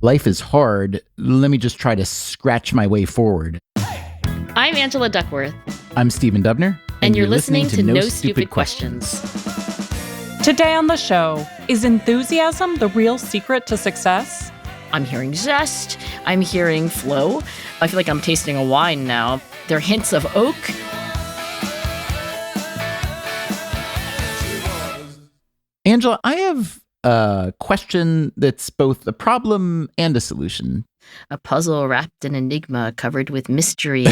Life is hard. Let me just try to scratch my way forward. I'm Angela Duckworth. I'm Stephen Dubner. And you're listening to No Stupid Questions. Today on the show, is enthusiasm the real secret to success? I'm hearing zest. I'm hearing flow. I feel like I'm tasting a wine now. There are hints of oak. Angela, I have a question that's both a problem and a solution. A puzzle wrapped in enigma covered with mystery.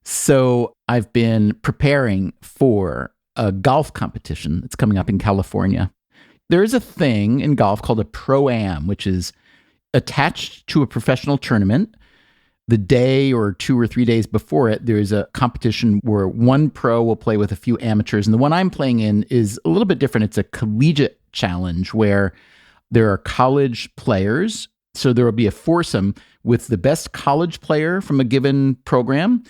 So I've been preparing for a golf competition that's coming up in California. There is a thing in golf called a Pro-Am, which is attached to a professional tournament. The day or 2 or 3 days before it, there is a competition where one pro will play with a few amateurs. And the one I'm playing in is a little bit different. It's a collegiate challenge where there are college players. So there will be a foursome with the best college player from a given program,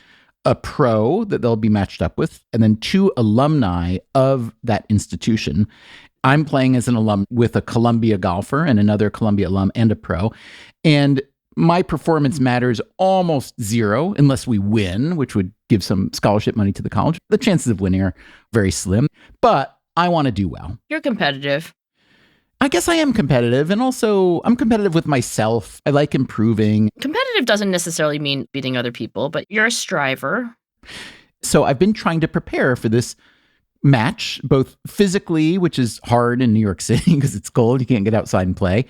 a pro that they'll be matched up with, and then 2 alumni of that institution. I'm playing as an alum with a Columbia golfer and another Columbia alum and a pro. And my performance matters almost zero unless we win, which would give some scholarship money to the college. The chances of winning are very slim, but I want to do well. You're competitive. I guess I am competitive, and also I'm competitive with myself. I like improving. Competitive doesn't necessarily mean beating other people, but you're a striver. So I've been trying to prepare for this match, both physically, which is hard in New York City because it's cold, you can't get outside and play,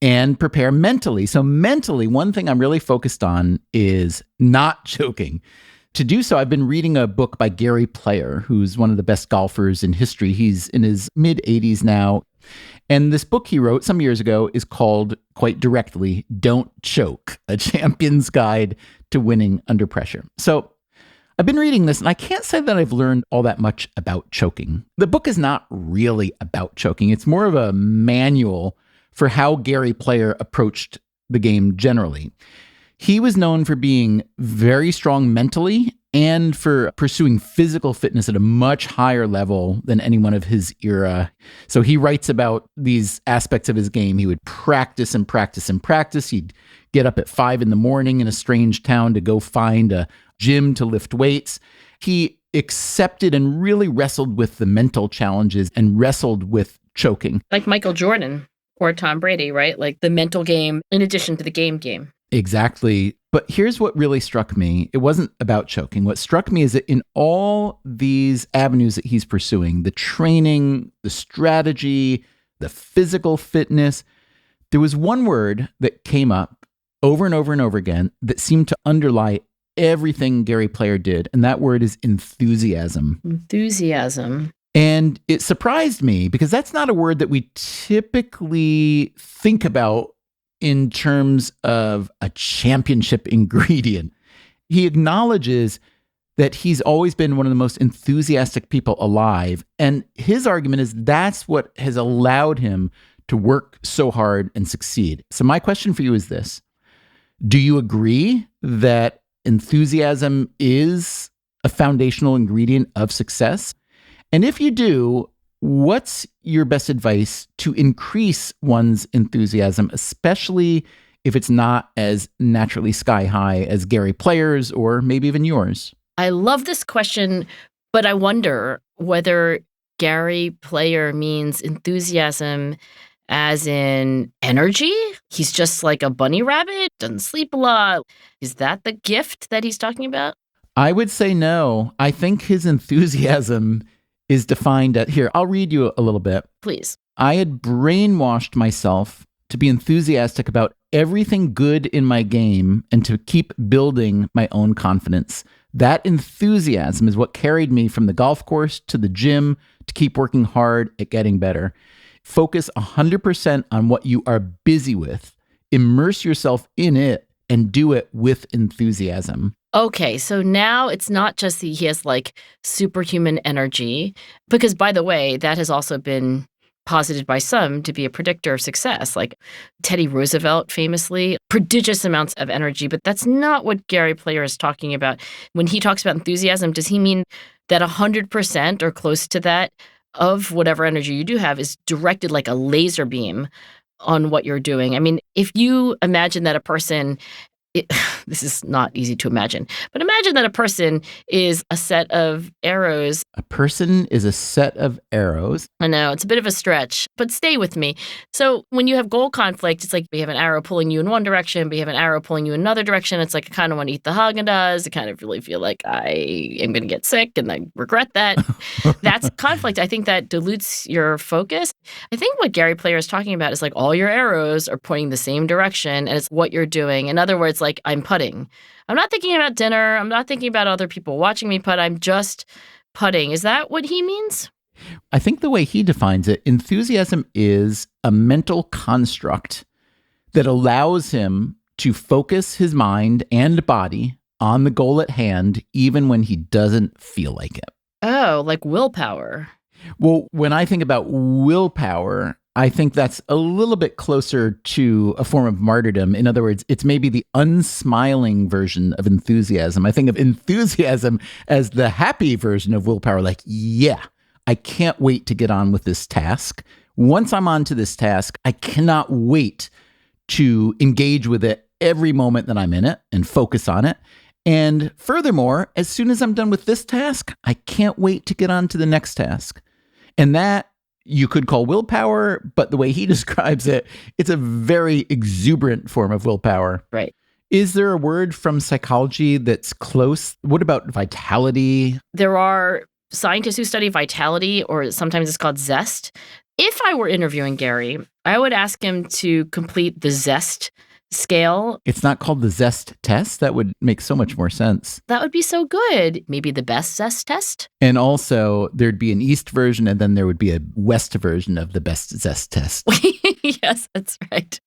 and prepare mentally. So mentally, one thing I'm really focused on is not choking. To do so, I've been reading a book by Gary Player, who's one of the best golfers in history. He's in his mid-80s now. And this book he wrote some years ago is called, quite directly, Don't Choke, A Champion's Guide to Winning Under Pressure. So I've been reading this, and I can't say that I've learned all that much about choking. The book is not really about choking. It's more of a manual for how Gary Player approached the game generally. He was known for being very strong mentally and for pursuing physical fitness at a much higher level than anyone of his era. So he writes about these aspects of his game. He would practice and practice and practice. He'd get up at 5 a.m. in a strange town to go find a gym to lift weights. He accepted and really wrestled with the mental challenges and wrestled with choking. Like Michael Jordan or Tom Brady, right? Like the mental game in addition to the game. Exactly. But here's what really struck me. It wasn't about choking. What struck me is that in all these avenues that he's pursuing, the training, the strategy, the physical fitness, there was one word that came up over and over and over again that seemed to underlie everything Gary Player did. And that word is enthusiasm. Enthusiasm. And it surprised me because that's not a word that we typically think about in terms of a championship ingredient. He acknowledges that he's always been one of the most enthusiastic people alive. And his argument is that's what has allowed him to work so hard and succeed. So my question for you is this. Do you agree that enthusiasm is a foundational ingredient of success? And if you do, what's your best advice to increase one's enthusiasm, especially if it's not as naturally sky high as Gary Player's or maybe even yours? I love this question, but I wonder whether Gary Player means enthusiasm as in energy. He's just like a bunny rabbit, doesn't sleep a lot. Is that the gift that he's talking about? I would say no. I think his enthusiasm is defined at, here, I'll read you a little bit. Please. I had brainwashed myself to be enthusiastic about everything good in my game and to keep building my own confidence. That enthusiasm is what carried me from the golf course to the gym to keep working hard at getting better. Focus 100% on what you are busy with. Immerse yourself in it and do it with enthusiasm. Okay, so now it's not just that he has like superhuman energy, because by the way, that has also been posited by some to be a predictor of success. Like Teddy Roosevelt famously, prodigious amounts of energy, but that's not what Gary Player is talking about. When he talks about enthusiasm, does he mean that 100% or close to that of whatever energy you do have is directed like a laser beam on what you're doing. I mean, if you imagine that a person this is not easy to imagine, but imagine that a person is a set of arrows. A person is a set of arrows. I know it's a bit of a stretch, but stay with me. So when you have goal conflict, it's like we have an arrow pulling you in one direction, but you have an arrow pulling you in another direction. It's like I kind of want to eat the Haagen-Dazs. I kind of really feel like I am going to get sick and I regret that. That's conflict. I think that dilutes your focus. I think what Gary Player is talking about is like all your arrows are pointing the same direction and it's what you're doing. In other words, like I'm putting. I'm not thinking about dinner. I'm not thinking about other people watching me putt. I'm just putting. Is that what he means? I think the way he defines it, enthusiasm is a mental construct that allows him to focus his mind and body on the goal at hand, even when he doesn't feel like it. Oh, like willpower. Well, when I think about willpower, I think that's a little bit closer to a form of martyrdom. In other words, it's maybe the unsmiling version of enthusiasm. I think of enthusiasm as the happy version of willpower, like, yeah, I can't wait to get on with this task. Once I'm on to this task, I cannot wait to engage with it every moment that I'm in it and focus on it. And furthermore, as soon as I'm done with this task, I can't wait to get on to the next task. And that you could call willpower, but the way he describes it, it's a very exuberant form of willpower. Right. Is there a word from psychology that's close? What about vitality? There are scientists who study vitality, or sometimes it's called zest. If I were interviewing Gary, I would ask him to complete the zest scale. It's not called the zest test. That would make so much more sense. That would be so good. Maybe the best zest test? And also, there'd be an East version, and then there would be a West version of the best zest test. Yes, that's right.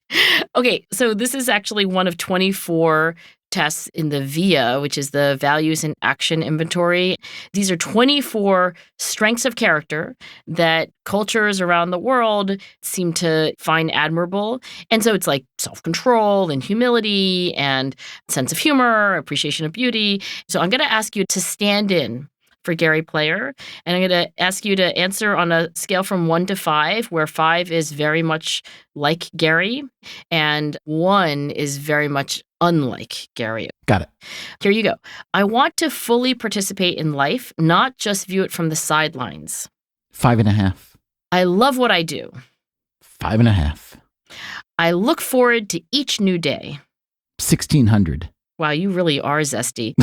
Okay, so this is actually one of 24 tests in the VIA, which is the Values in Action Inventory. These are 24 strengths of character that cultures around the world seem to find admirable. And so it's like self-control and humility and sense of humor, appreciation of beauty. So I'm going to ask you to stand in for Gary Player, and I'm going to ask you to answer on a scale from 1 to 5, where 5 is very much like Gary and 1 is very much unlike Gary. Got it. Here you go. I want to fully participate in life, not just view it from the sidelines. 5.5. I love what I do. 5.5. I look forward to each new day. 1,600. Wow, you really are zesty.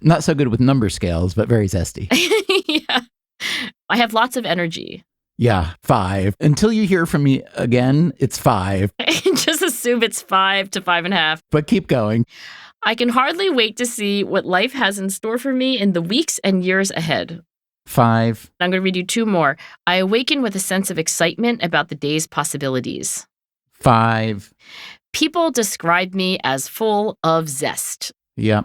Not so good with number scales, but very zesty. Yeah. I have lots of energy. Yeah, 5. Until you hear from me again, it's 5. Just assume it's 5 to 5.5. But keep going. I can hardly wait to see what life has in store for me in the weeks and years ahead. 5. I'm going to read you 2 more. I awaken with a sense of excitement about the day's possibilities. 5. People describe me as full of zest. Yeah.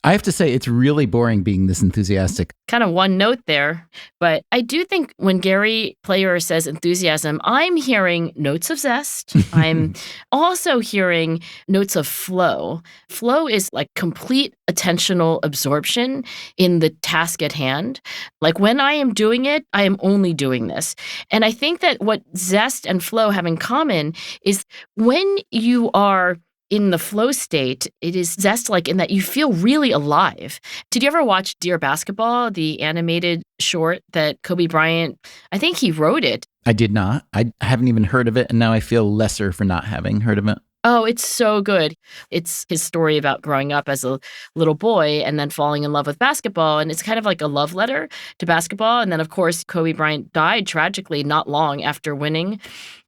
I have to say, it's really boring being this enthusiastic. Kind of one note there, but I do think when Gary Player says enthusiasm, I'm hearing notes of zest. I'm also hearing notes of flow. Flow is like complete attentional absorption in the task at hand. Like when I am doing it, I am only doing this. And I think that what zest and flow have in common is when you are in the flow state, it is zest like in that you feel really alive. Did you ever watch Dear Basketball, the animated short that Kobe Bryant, I think he wrote it. I did not. I haven't even heard of it, and now I feel lesser for not having heard of it. Oh, it's so good. It's his story about growing up as a little boy and then falling in love with basketball. And it's kind of like a love letter to basketball. And then, of course, Kobe Bryant died tragically not long after winning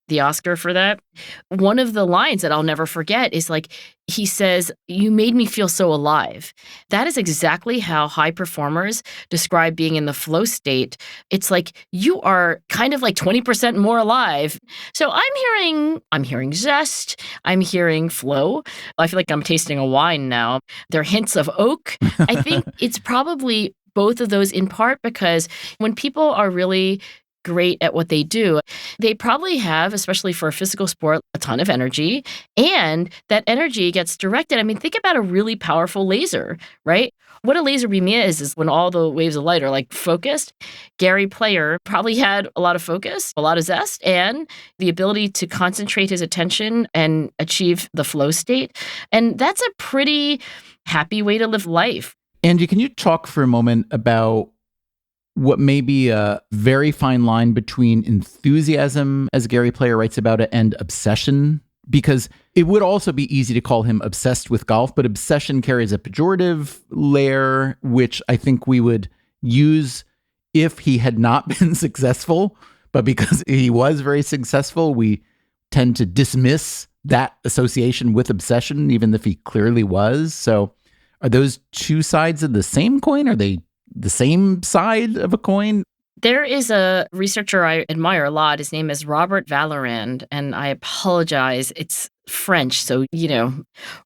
the Oscar for that. One of the lines that I'll never forget is like, he says, "You made me feel so alive." That is exactly how high performers describe being in the flow state. It's like you are kind of like 20% more alive. So I'm hearing zest. I'm hearing flow. I feel like I'm tasting a wine now. There are hints of oak. I think it's probably both of those in part because when people are really great at what they do, they probably have, especially for a physical sport, a ton of energy, and that energy gets directed. I mean, think about a really powerful laser, right? What a laser beam is when all the waves of light are like focused. Gary Player probably had a lot of focus, a lot of zest, and the ability to concentrate his attention and achieve the flow state. And that's a pretty happy way to live life. Angie, can you talk for a moment about what may be a very fine line between enthusiasm, as Gary Player writes about it, and obsession? Because it would also be easy to call him obsessed with golf, but obsession carries a pejorative layer, which I think we would use if he had not been successful. But because he was very successful, we tend to dismiss that association with obsession, even if he clearly was. So are those two sides of the same coin? Are they the same side of a coin? There is a researcher I admire a lot. His name is Robert Vallerand, and I apologize. It's French, so,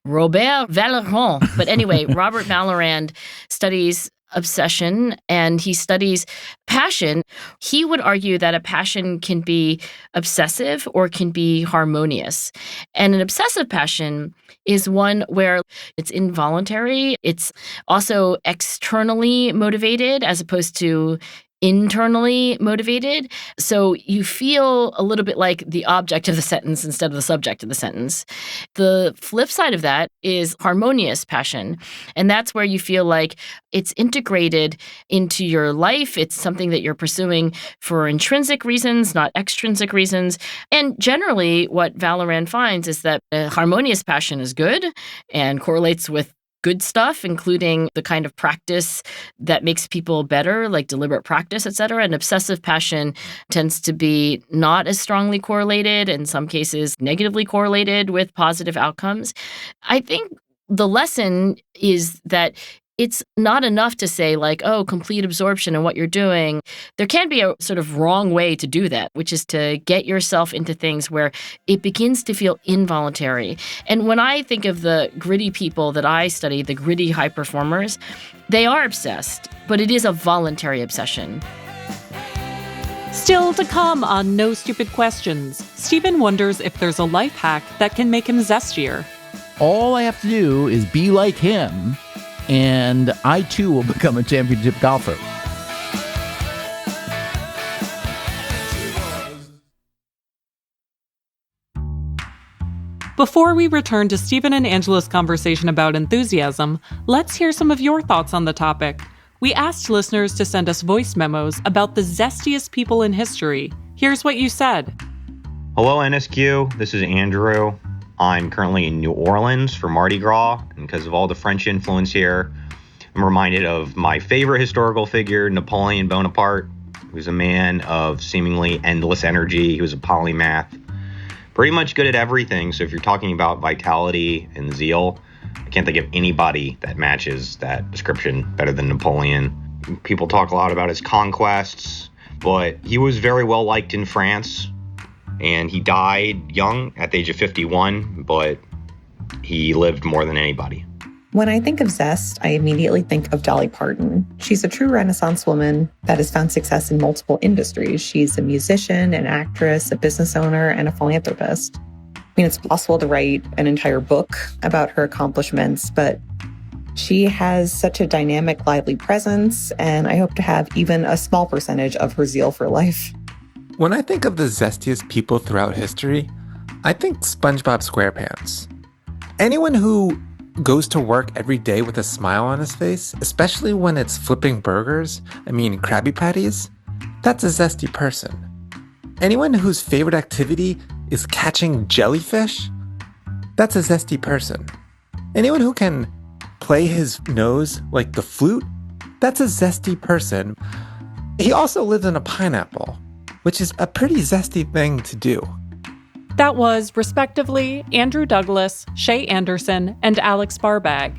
Robert Vallerand. But anyway, Robert Vallerand studies obsession and he studies passion. He would argue that a passion can be obsessive or can be harmonious. And an obsessive passion is one where it's involuntary. It's also externally motivated as opposed to internally motivated. So you feel a little bit like the object of the sentence instead of the subject of the sentence. The flip side of that is harmonious passion. And that's where you feel like it's integrated into your life. It's something that you're pursuing for intrinsic reasons, not extrinsic reasons. And generally, what Vallerand finds is that a harmonious passion is good and correlates with good stuff, including the kind of practice that makes people better, like deliberate practice, et cetera. And obsessive passion tends to be not as strongly correlated, in some cases negatively correlated with positive outcomes. I think the lesson is that it's not enough to say complete absorption in what you're doing. There can be a sort of wrong way to do that, which is to get yourself into things where it begins to feel involuntary. And when I think of the gritty people that I study, the gritty high performers, they are obsessed, but it is a voluntary obsession. Still to come on No Stupid Questions, Stephen wonders if there's a life hack that can make him zestier. All I have to do is be like him, and I too will become a championship golfer. Before we return to Stephen and Angela's conversation about enthusiasm, let's hear some of your thoughts on the topic. We asked listeners to send us voice memos about the zestiest people in history. Here's what you said. Hello, NSQ. This is Andrew. I'm currently in New Orleans for Mardi Gras, and because of all the French influence here, I'm reminded of my favorite historical figure, Napoleon Bonaparte, who was a man of seemingly endless energy. He was a polymath, pretty much good at everything. So if you're talking about vitality and zeal, I can't think of anybody that matches that description better than Napoleon. People talk a lot about his conquests, but he was very well liked in France. And he died young at the age of 51, but he lived more than anybody. When I think of zest, I immediately think of Dolly Parton. She's a true Renaissance woman that has found success in multiple industries. She's a musician, an actress, a business owner, and a philanthropist. I mean, it's possible to write an entire book about her accomplishments, but she has such a dynamic, lively presence, and I hope to have even a small percentage of her zeal for life. When I think of the zestiest people throughout history, I think SpongeBob SquarePants. Anyone who goes to work every day with a smile on his face, especially when it's flipping burgers, Krabby Patties, that's a zesty person. Anyone whose favorite activity is catching jellyfish, that's a zesty person. Anyone who can play his nose like the flute, that's a zesty person. He also lives in a pineapple, which is a pretty zesty thing to do. That was, respectively, Andrew Douglas, Shay Anderson, and Alex Barbag.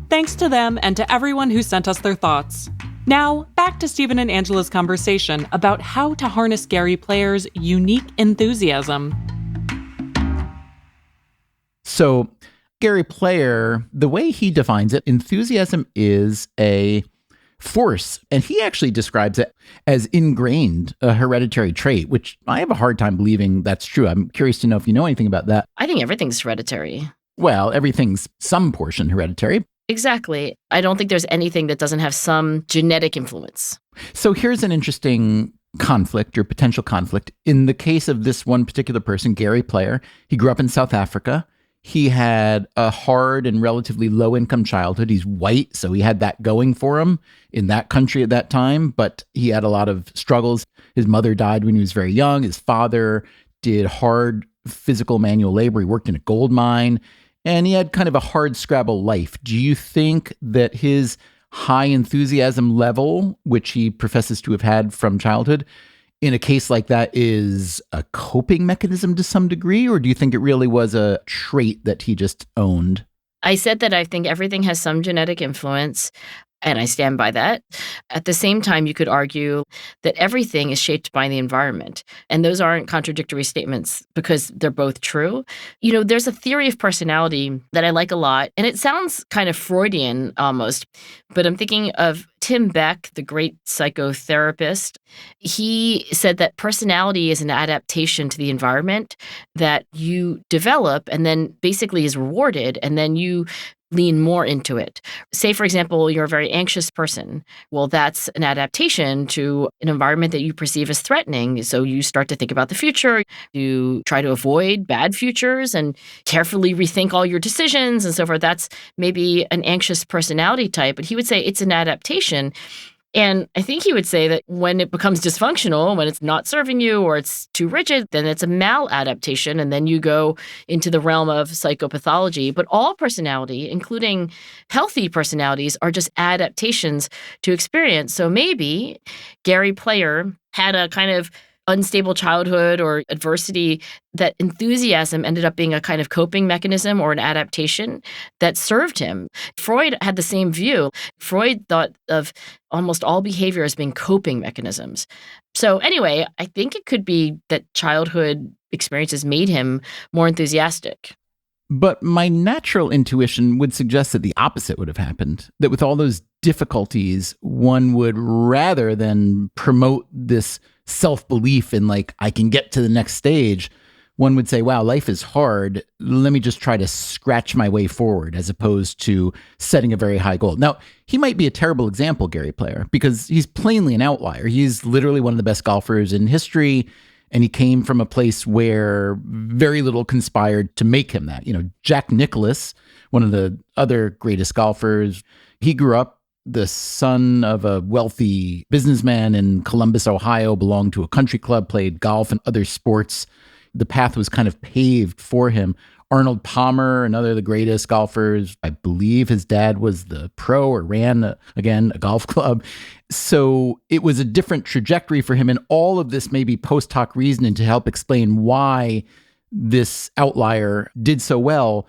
Thanks to them and to everyone who sent us their thoughts. Now, back to Stephen and Angela's conversation about how to harness Gary Player's unique enthusiasm. So, Gary Player, the way he defines it, enthusiasm is a force. And he actually describes it as ingrained, a hereditary trait, which I have a hard time believing that's true. I'm curious to know if you know anything about that. I think everything's hereditary. Well, everything's some portion hereditary. Exactly. I don't think there's anything that doesn't have some genetic influence. So here's an interesting conflict or potential conflict. In the case of this one particular person, Gary Player, he grew up in South Africa. He had a hard and relatively low-income childhood. He's white, so he had that going for him in that country at that time, but he had a lot of struggles. His mother died when he was very young. His father did hard physical manual labor. He worked in a gold mine, and he had kind of a hard scrabble life. Do you think that his high enthusiasm level, which he professes to have had from childhood, in a case like that is a coping mechanism to some degree, or do you think it really was a trait that he just owned? I said that I think everything has some genetic influence, and I stand by that. At the same time, you could argue that everything is shaped by the environment. And those aren't contradictory statements because they're both true. There's a theory of personality that I like a lot, and it sounds kind of Freudian almost, but I'm thinking of Tim Beck, the great psychotherapist. He said that personality is an adaptation to the environment that you develop and then basically is rewarded, and then you lean more into it. Say, for example, you're a very anxious person. Well, that's an adaptation to an environment that you perceive as threatening. So you start to think about the future. You try to avoid bad futures and carefully rethink all your decisions and so forth. That's maybe an anxious personality type, but he would say it's an adaptation. And I think he would say that when it becomes dysfunctional, when it's not serving you or it's too rigid, then it's a maladaptation. And then you go into the realm of psychopathology. But all personality, including healthy personalities, are just adaptations to experience. So maybe Gary Player had a kind of unstable childhood or adversity, that enthusiasm ended up being a kind of coping mechanism or an adaptation that served him. Freud had the same view. Freud thought of almost all behavior as being coping mechanisms. So anyway, I think it could be that childhood experiences made him more enthusiastic. But my natural intuition would suggest that the opposite would have happened, that with all those difficulties, one would, rather than promote this self-belief in like, I can get to the next stage, one would say, wow, life is hard. Let me just try to scratch my way forward, as opposed to setting a very high goal. Now, he might be a terrible example, Gary Player, because he's plainly an outlier. He's literally one of the best golfers in history. And he came from a place where very little conspired to make him that. Jack Nicklaus, one of the other greatest golfers, he grew up the son of a wealthy businessman in Columbus, Ohio, belonged to a country club, played golf and other sports. The path was kind of paved for him. Arnold Palmer, another of the greatest golfers, I believe his dad was the pro or ran, a golf club. So it was a different trajectory for him. And all of this may be post hoc reasoning to help explain why this outlier did so well.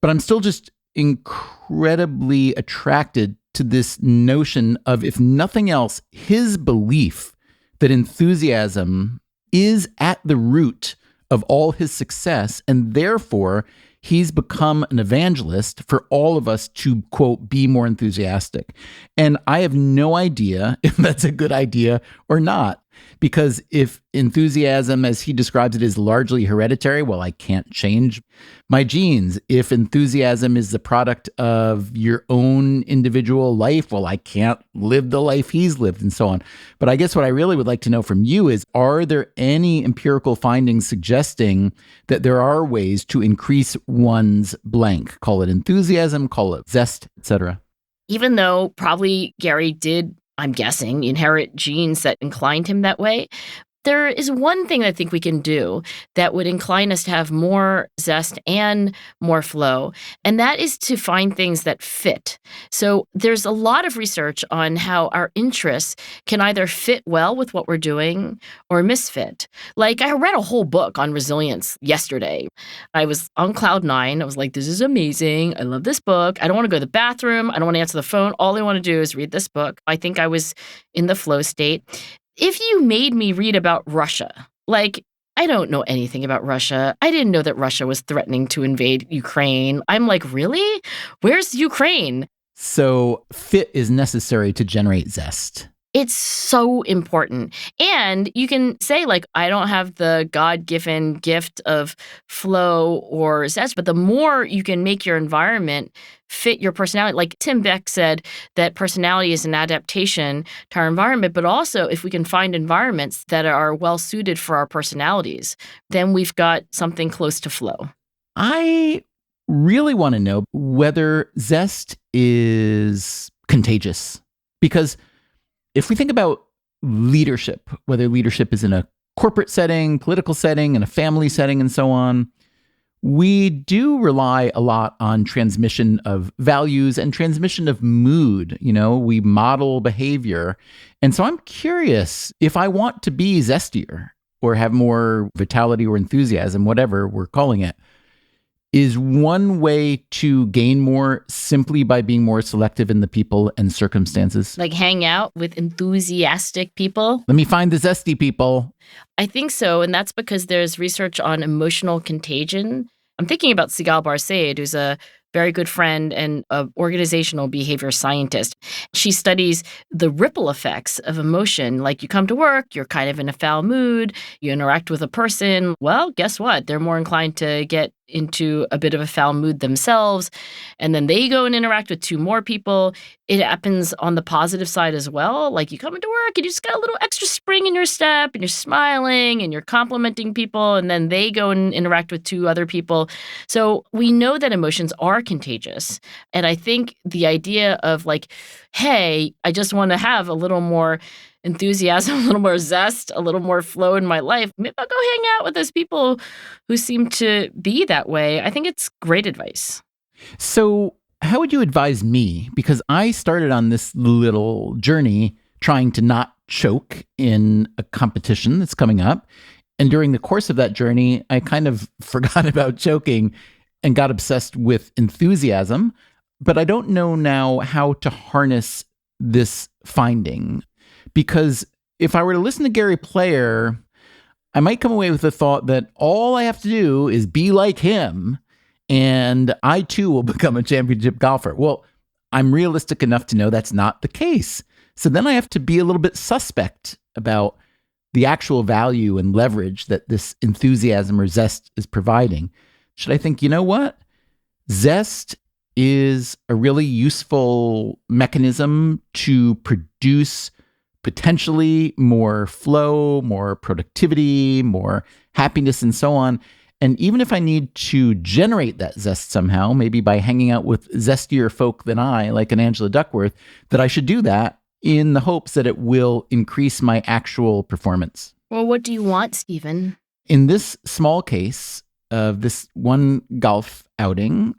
But I'm still just incredibly attracted to this notion of, if nothing else, his belief that enthusiasm is at the root of all his success, and therefore he's become an evangelist for all of us to, quote, be more enthusiastic. And I have no idea if that's a good idea or not, because if enthusiasm, as he describes it, is largely hereditary, well, I can't change my genes. If enthusiasm is the product of your own individual life, well, I can't live the life he's lived, and so on. But I guess what I really would like to know from you is, are there any empirical findings suggesting that there are ways to increase one's blank? Call it enthusiasm, call it zest, etc. Even though probably Gary did, I'm guessing, inherit genes that inclined him that way, there is one thing I think we can do that would incline us to have more zest and more flow, and that is to find things that fit. So there's a lot of research on how our interests can either fit well with what we're doing or misfit. Like, I read a whole book on resilience yesterday. I was on cloud nine. I was like, this is amazing. I love this book. I don't want to go to the bathroom. I don't want to answer the phone. All I want to do is read this book. I think I was in the flow state. If you made me read about Russia, like, I don't know anything about Russia. I didn't know that Russia was threatening to invade Ukraine. I'm like, really? Where's Ukraine? So fit is necessary to generate zest. It's so important. And you can say, like, I don't have the God-given gift of flow or zest, but the more you can make your environment fit your personality. Like Tim Beck said that personality is an adaptation to our environment, but also if we can find environments that are well suited for our personalities, then we've got something close to flow. I really want to know whether zest is contagious. Because if we think about leadership, whether leadership is in a corporate setting, political setting, in a family setting, and so on, we do rely a lot on transmission of values and transmission of mood. You know, we model behavior. And so I'm curious if I want to be zestier or have more vitality or enthusiasm, whatever we're calling it, is one way to gain more simply by being more selective in the people and circumstances? Like hang out with enthusiastic people? Let me find the zesty people. I think so. And that's because there's research on emotional contagion. I'm thinking about Sigal Barsaid, who's a very good friend and an organizational behavior scientist. She studies the ripple effects of emotion. Like you come to work, you're kind of in a foul mood, you interact with a person. Well, guess what? They're more inclined to get into a bit of a foul mood themselves. And then they go and interact with two more people. It happens on the positive side as well. Like you come into work and you just got a little extra spring in your step and you're smiling and you're complimenting people. And then they go and interact with two other people. So we know that emotions are contagious. And I think the idea of like, hey, I just want to have a little more enthusiasm, a little more zest, a little more flow in my life. Maybe I'll go hang out with those people who seem to be that way. I think it's great advice. So how would you advise me? Because I started on this little journey trying to not choke in a competition that's coming up. And during the course of that journey, I kind of forgot about choking and got obsessed with enthusiasm. But I don't know now how to harness this finding. Because if I were to listen to Gary Player, I might come away with the thought that all I have to do is be like him and I too will become a championship golfer. Well, I'm realistic enough to know that's not the case. So then I have to be a little bit suspect about the actual value and leverage that this enthusiasm or zest is providing. Should I think, you know what? Zest is a really useful mechanism to produce potentially more flow, more productivity, more happiness, and so on. And even if I need to generate that zest somehow, maybe by hanging out with zestier folk than I, like an Angela Duckworth, that I should do that in the hopes that it will increase my actual performance. Well, what do you want, Stephen? In this small case of this one golf outing,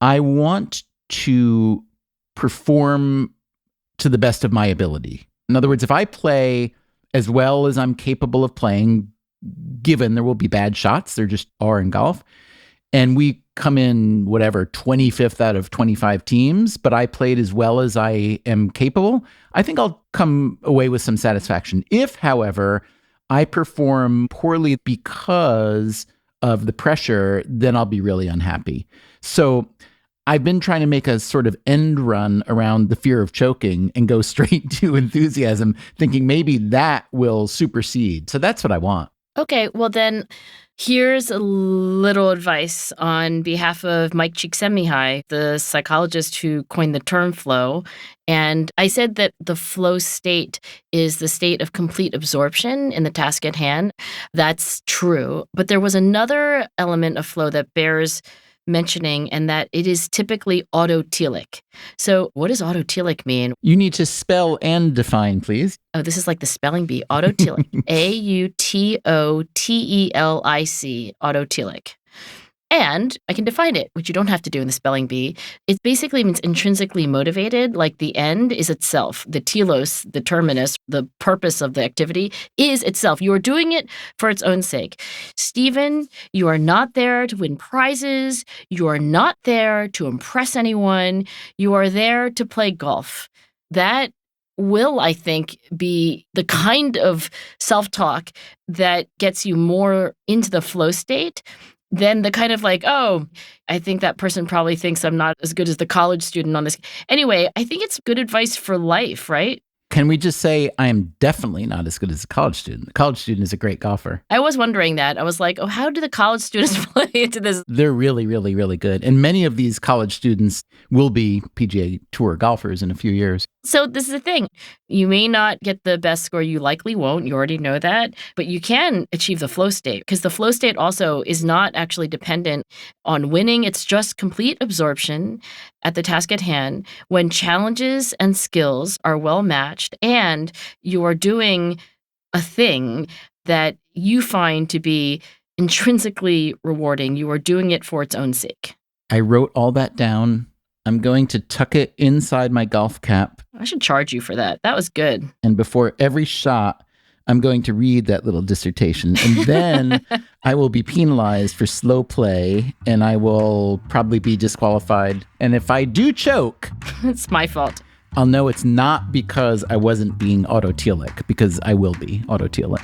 I want to perform to the best of my ability. In other words, if I play as well as I'm capable of playing, given there will be bad shots, there just are in golf, and we come in, 25th out of 25 teams, but I played as well as I am capable, I think I'll come away with some satisfaction. If, however, I perform poorly because of the pressure, then I'll be really unhappy. So I've been trying to make a sort of end run around the fear of choking and go straight to enthusiasm, thinking maybe that will supersede. So that's what I want. Okay, well then, here's a little advice on behalf of Mike Csikszentmihalyi, the psychologist who coined the term flow. And I said that the flow state is the state of complete absorption in the task at hand. That's true. But there was another element of flow that bears mentioning, and that it is typically autotelic. So what does autotelic mean? You need to spell and define, please. Oh, this is like the spelling bee. Autotelic. AUTOTELIC. Autotelic. And I can define it, which you don't have to do in the spelling bee. It basically means intrinsically motivated, like the end is itself. The telos, the terminus, the purpose of the activity is itself. You are doing it for its own sake. Stephen, you are not there to win prizes. You are not there to impress anyone. You are there to play golf. That will, I think, be the kind of self-talk that gets you more into the flow state than the kind of like, oh, I think that person probably thinks I'm not as good as the college student on this. Anyway, I think it's good advice for life, right? Can we just say I am definitely not as good as a college student? The college student is a great golfer. I was wondering that. I was like, oh, how do the college students play into this? They're really, really, really good. And many of these college students will be PGA Tour golfers in a few years. So this is the thing. You may not get the best score. You likely won't. You already know that. But you can achieve the flow state because the flow state also is not actually dependent on winning. It's just complete absorption at the task at hand when challenges and skills are well matched and you are doing a thing that you find to be intrinsically rewarding. You are doing it for its own sake. I wrote all that down. I'm going to tuck it inside my golf cap. I should charge you for that. That was good. And before every shot, I'm going to read that little dissertation. And then I will be penalized for slow play and I will probably be disqualified. And if I do choke, It's my fault. I'll know it's not because I wasn't being autotelic, because I will be autotelic.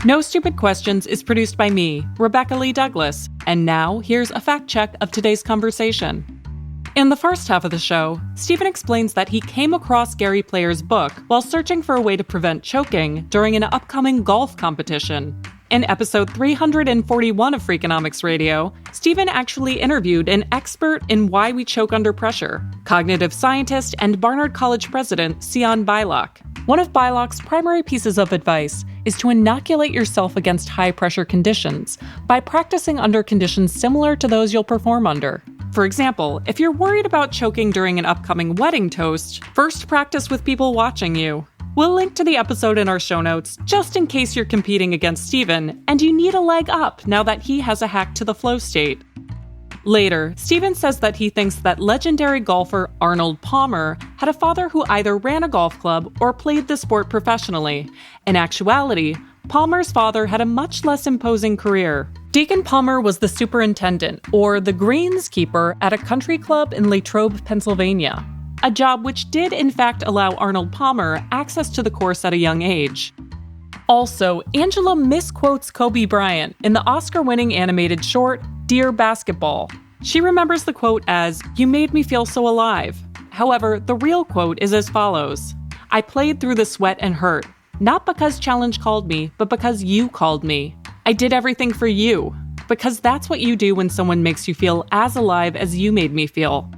No Stupid Questions is produced by me, Rebecca Lee Douglas. And now, here's a fact check of today's conversation. In the first half of the show, Stephen explains that he came across Gary Player's book while searching for a way to prevent choking during an upcoming golf competition. In episode 341 of Freakonomics Radio, Stephen actually interviewed an expert in why we choke under pressure, cognitive scientist and Barnard College president Sion Beilock. One of Beilock's primary pieces of advice is to inoculate yourself against high-pressure conditions by practicing under conditions similar to those you'll perform under. For example, if you're worried about choking during an upcoming wedding toast, first practice with people watching you. We'll link to the episode in our show notes, just in case you're competing against Stephen and you need a leg up now that he has a hack to the flow state. Later, Stephen says that he thinks that legendary golfer Arnold Palmer had a father who either ran a golf club or played the sport professionally. In actuality, Palmer's father had a much less imposing career. Deacon Palmer was the superintendent, or the greenskeeper, at a country club in Latrobe, Pennsylvania. A job which did in fact allow Arnold Palmer access to the course at a young age. Also, Angela misquotes Kobe Bryant in the Oscar-winning animated short, Dear Basketball. She remembers the quote as, "You made me feel so alive." However, the real quote is as follows: "I played through the sweat and hurt, not because Challenge called me, but because you called me. I did everything for you, because that's what you do when someone makes you feel as alive as you made me feel."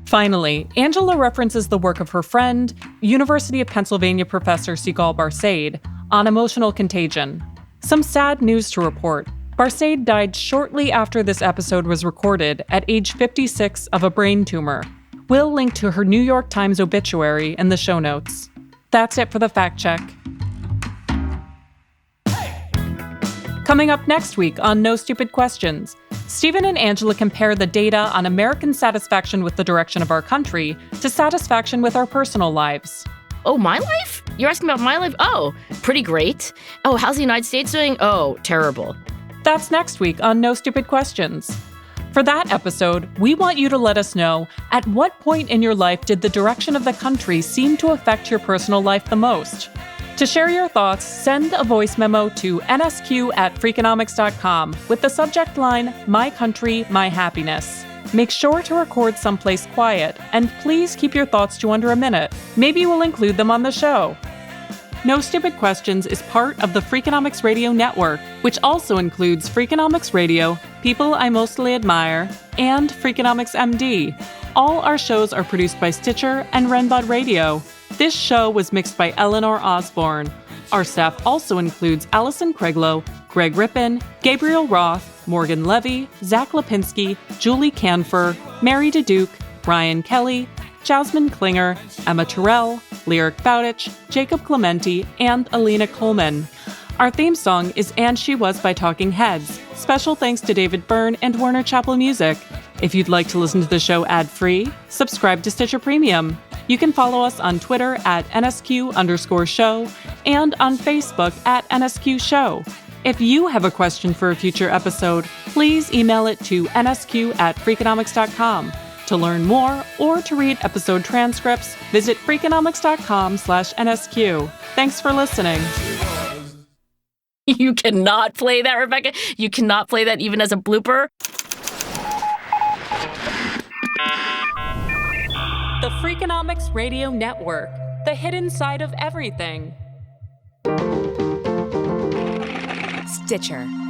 Finally, Angela references the work of her friend, University of Pennsylvania professor Sigal Barsaid, on emotional contagion. Some sad news to report. Barsaid died shortly after this episode was recorded at age 56 of a brain tumor. We'll link to her New York Times obituary in the show notes. That's it for the fact check. Coming up next week on No Stupid Questions, Stephen and Angela compare the data on American satisfaction with the direction of our country to satisfaction with our personal lives. Oh, my life? You're asking about my life? Oh, pretty great. Oh, how's the United States doing? Oh, terrible. That's next week on No Stupid Questions. For that episode, we want you to let us know at what point in your life did the direction of the country seem to affect your personal life the most. To share your thoughts, send a voice memo to nsq@freakonomics.com with the subject line, My Country, My Happiness. Make sure to record someplace quiet, and please keep your thoughts to under a minute. Maybe we'll include them on the show. No Stupid Questions is part of the Freakonomics Radio Network, which also includes Freakonomics Radio, People I Mostly Admire, and Freakonomics MD. All our shows are produced by Stitcher and Renbud Radio. This show was mixed by Eleanor Osborne. Our staff also includes Allison Craiglow, Greg Rippin, Gabriel Roth, Morgan Levy, Zach Lipinski, Julie Canfer, Mary DeDuke, Ryan Kelly, Jasmine Klinger, Emma Terrell, Lyric Bowditch, Jacob Clementi, and Alina Coleman. Our theme song is And She Was by Talking Heads. Special thanks to David Byrne and Warner Chappell Music. If you'd like to listen to the show ad-free, subscribe to Stitcher Premium. You can follow us on Twitter at @NSQ_show and on Facebook at NSQ Show. If you have a question for a future episode, please email it to nsq@freakonomics.com. To learn more or to read episode transcripts, visit freakonomics.com/NSQ. Thanks for listening. You cannot play that, Rebecca. You cannot play that even as a blooper. The Freakonomics Radio Network. the hidden side of everything. Stitcher.